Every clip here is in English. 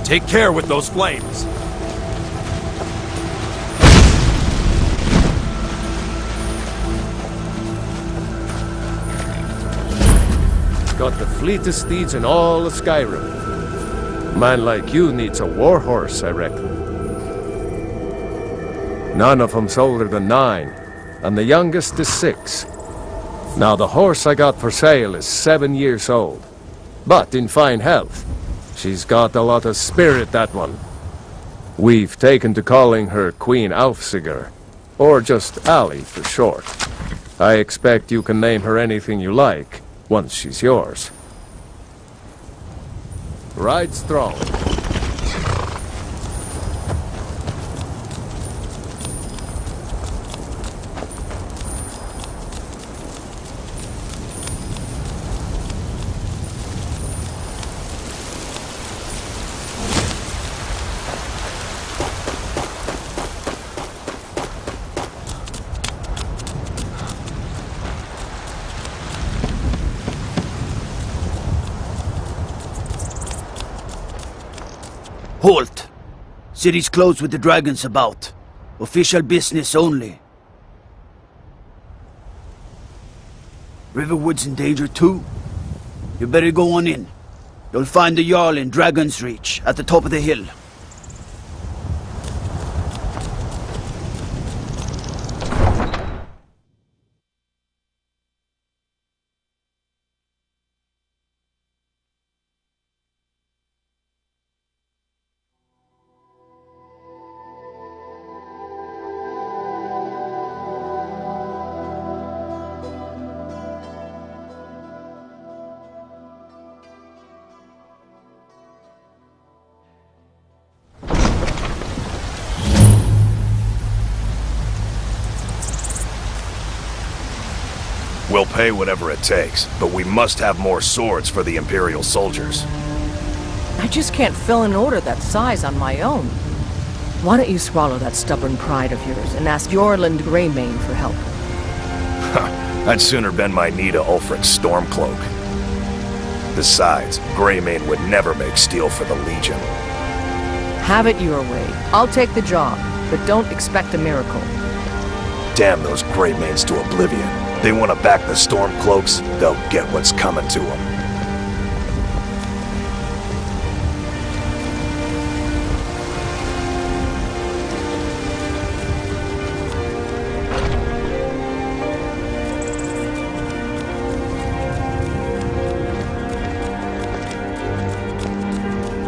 Take care with those flames. Got the fleetest steeds in all of Skyrim. A man like you needs a war horse, I reckon. None of them's older than 9, and the youngest is 6. Now the horse I got for sale is 7 years old, but in fine health. She's got a lot of spirit, that one. We've taken to calling her Queen Alfsigar, or just Ali for short. I expect you can name her anything you like, once she's yours. Ride strong. Halt! City's closed with the dragons about. Official business only. Riverwood's in danger too. You better go on in. You'll find the Jarl in Dragon's Reach, at the top of the hill. We'll pay whatever it takes, but we must have more swords for the Imperial soldiers. I just can't fill an order that size on my own. Why don't you swallow that stubborn pride of yours and ask Yorland Greymane for help? I'd sooner bend my knee to Ulfric's Stormcloak. Besides, Greymane would never make steel for the Legion. Have it your way. I'll take the job, but don't expect a miracle. Damn those Greymanes to oblivion. They want to back the Stormcloaks, they'll get what's coming to them.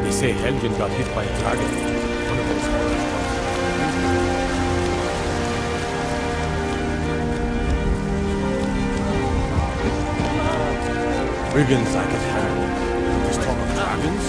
They say Helgen got hit by a dragon. One of those horrors. Riggins I could handle. This talk of dragons?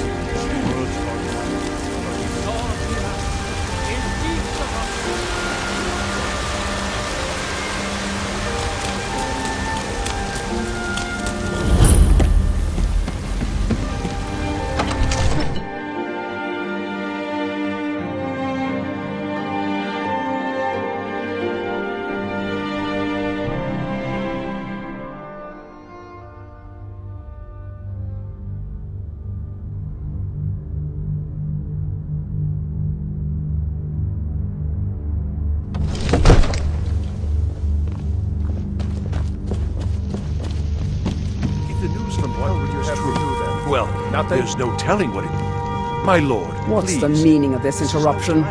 Well, there's no telling what it... My lord, What's please. the meaning of this interruption?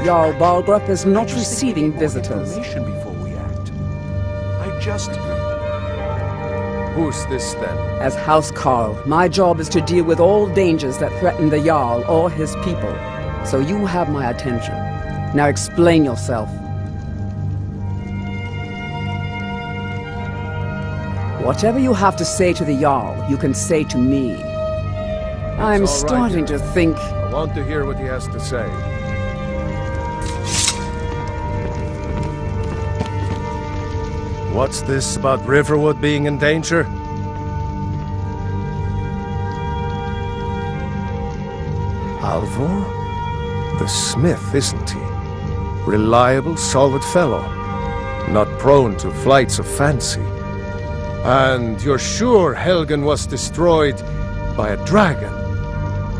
Jarl Balgrup is not receiving visitors. Before we act. I just... Who's this then? As House Carl, my job is to deal with all dangers that threaten the Jarl or his people. So you have my attention. Now explain yourself. Whatever you have to say to the Jarl, you can say to me. I'm all right, starting to think... I want to hear what he has to say. What's this about Riverwood being in danger? Alvor? The smith, isn't he? Reliable, solid fellow. Not prone to flights of fancy. And you're sure Helgen was destroyed by a dragon?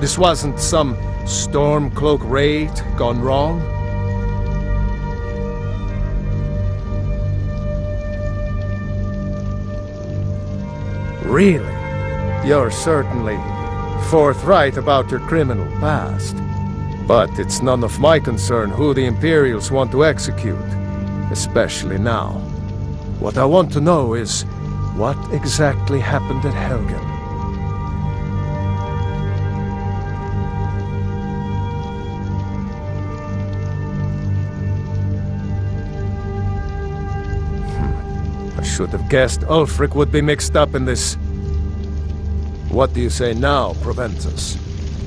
This wasn't some Stormcloak raid gone wrong? Really? You're certainly forthright about your criminal past. But it's none of my concern who the Imperials want to execute, especially now. What I want to know is what exactly happened at Helgen. I should have guessed Ulfric would be mixed up in this. What do you say now, Proventus?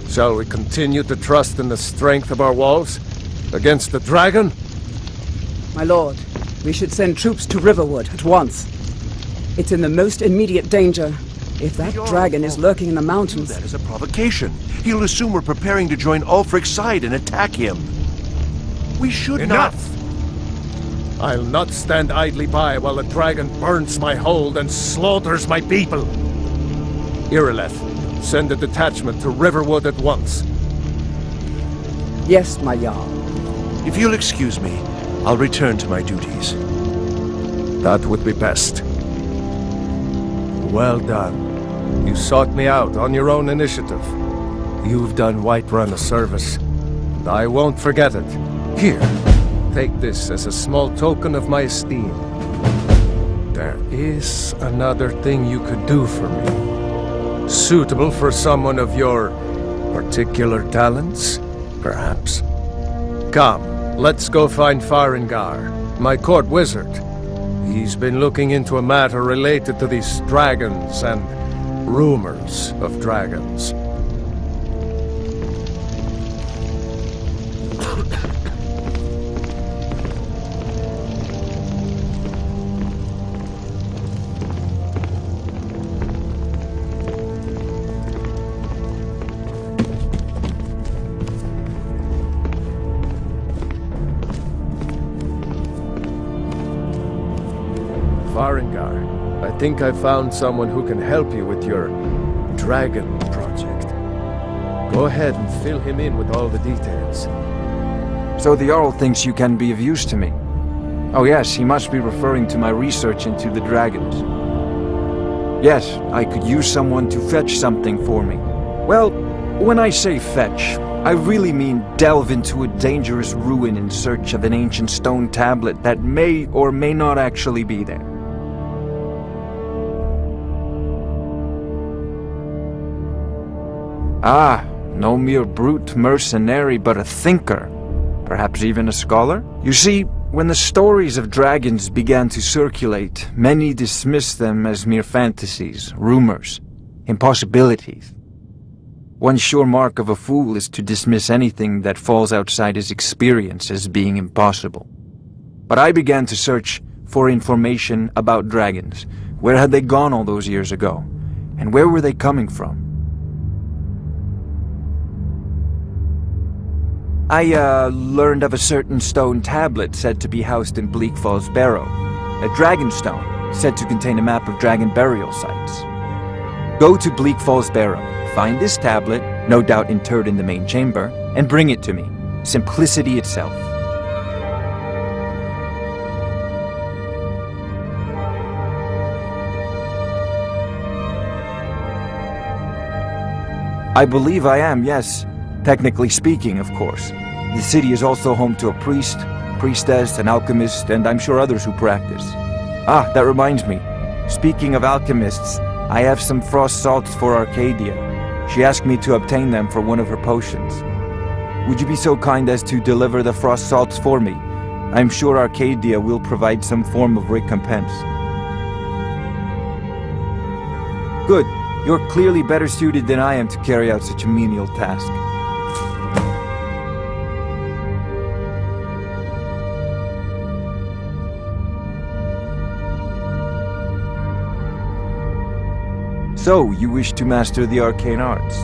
Shall we continue to trust in the strength of our walls against the dragon? My lord, we should send troops to Riverwood at once. It's in the most immediate danger. If that dragon is lurking in the mountains... That is a provocation. He'll assume we're preparing to join Ulfric's side and attack him. We should Enough! I'll not stand idly by while the dragon burns my hold and slaughters my people. Irileth, send a detachment to Riverwood at once. Yes, my Jarl. If you'll excuse me, I'll return to my duties. That would be best. Well done. You sought me out on your own initiative. You've done Whiterun a service, and I won't forget it. Here, take this as a small token of my esteem. There is another thing you could do for me. Suitable for someone of your particular talents, perhaps. Come, let's go find Farengar, my court wizard. He's been looking into a matter related to these dragons and rumors of dragons. Farengar, I think I found someone who can help you with your dragon project. Go ahead and fill him in with all the details. So the Jarl thinks you can be of use to me. Oh yes, he must be referring to my research into the dragons. Yes, I could use someone to fetch something for me. Well, when I say fetch, I really mean delve into a dangerous ruin in search of an ancient stone tablet that may or may not actually be there. Ah, no mere brute mercenary, but a thinker. Perhaps even a scholar? You see, when the stories of dragons began to circulate, many dismissed them as mere fantasies, rumors, impossibilities. One sure mark of a fool is to dismiss anything that falls outside his experience as being impossible. But I began to search for information about dragons. Where had they gone all those years ago? And where were they coming from? I learned of a certain stone tablet said to be housed in Bleak Falls Barrow. A dragon stone said to contain a map of dragon burial sites. Go to Bleak Falls Barrow, find this tablet, no doubt interred in the main chamber, and bring it to me. Simplicity itself. I believe I am, yes. Technically speaking, of course. The city is also home to a priest, priestess, an alchemist, and I'm sure others who practice. Ah, that reminds me. Speaking of alchemists, I have some frost salts for Arcadia. She asked me to obtain them for one of her potions. Would you be so kind as to deliver the frost salts for me? I'm sure Arcadia will provide some form of recompense. Good. You're clearly better suited than I am to carry out such a menial task. So, you wish to master the arcane arts?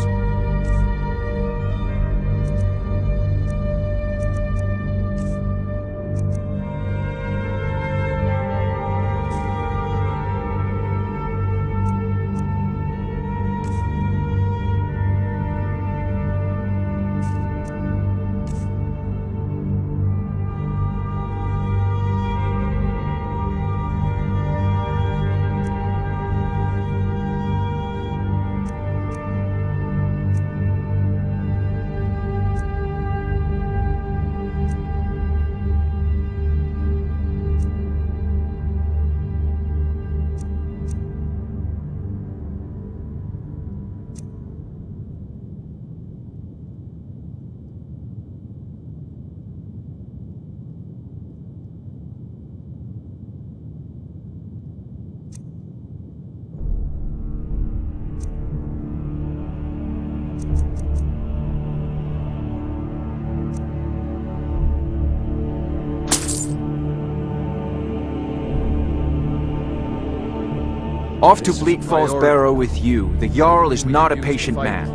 Off to This is Bleak Falls priority. Barrow with you. The Jarl is We not a refuse to patient fight. man.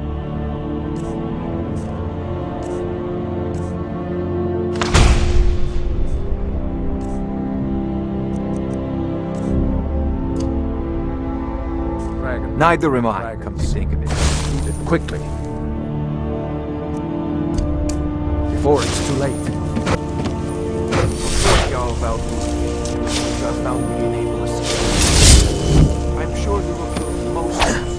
Dragon. Neither am I, Dragons. come to think of it. Eat it quickly. Before it's too late. Jarl about got found to enable us. I'm sure you will kill most of us.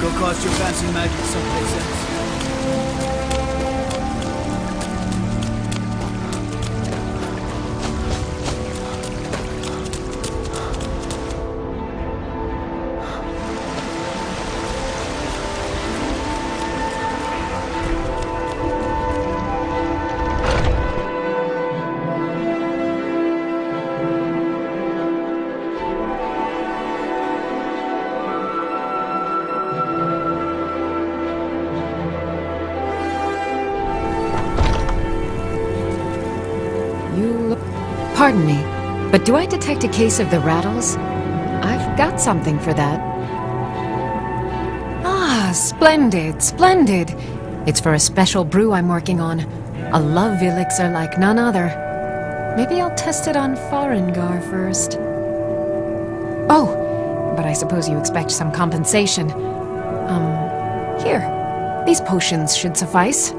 Go cast your fancy magic someplace else. You look... Pardon me, but do I detect a case of the rattles? I've got something for that. Ah, splendid, splendid. It's for a special brew I'm working on. A love elixir like none other. Maybe I'll test it on Farengar first. Oh, but I suppose you expect some compensation. Here. These potions should suffice.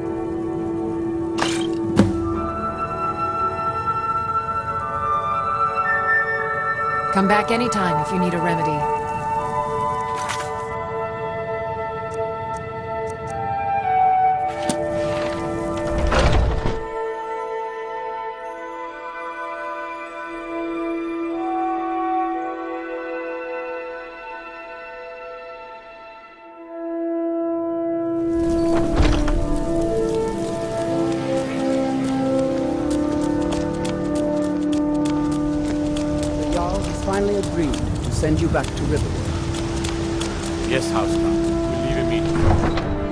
Come back anytime if you need a remedy. The Jarl has finally agreed to send you back to Riverwood. Yes, House Count. We'll leave immediately.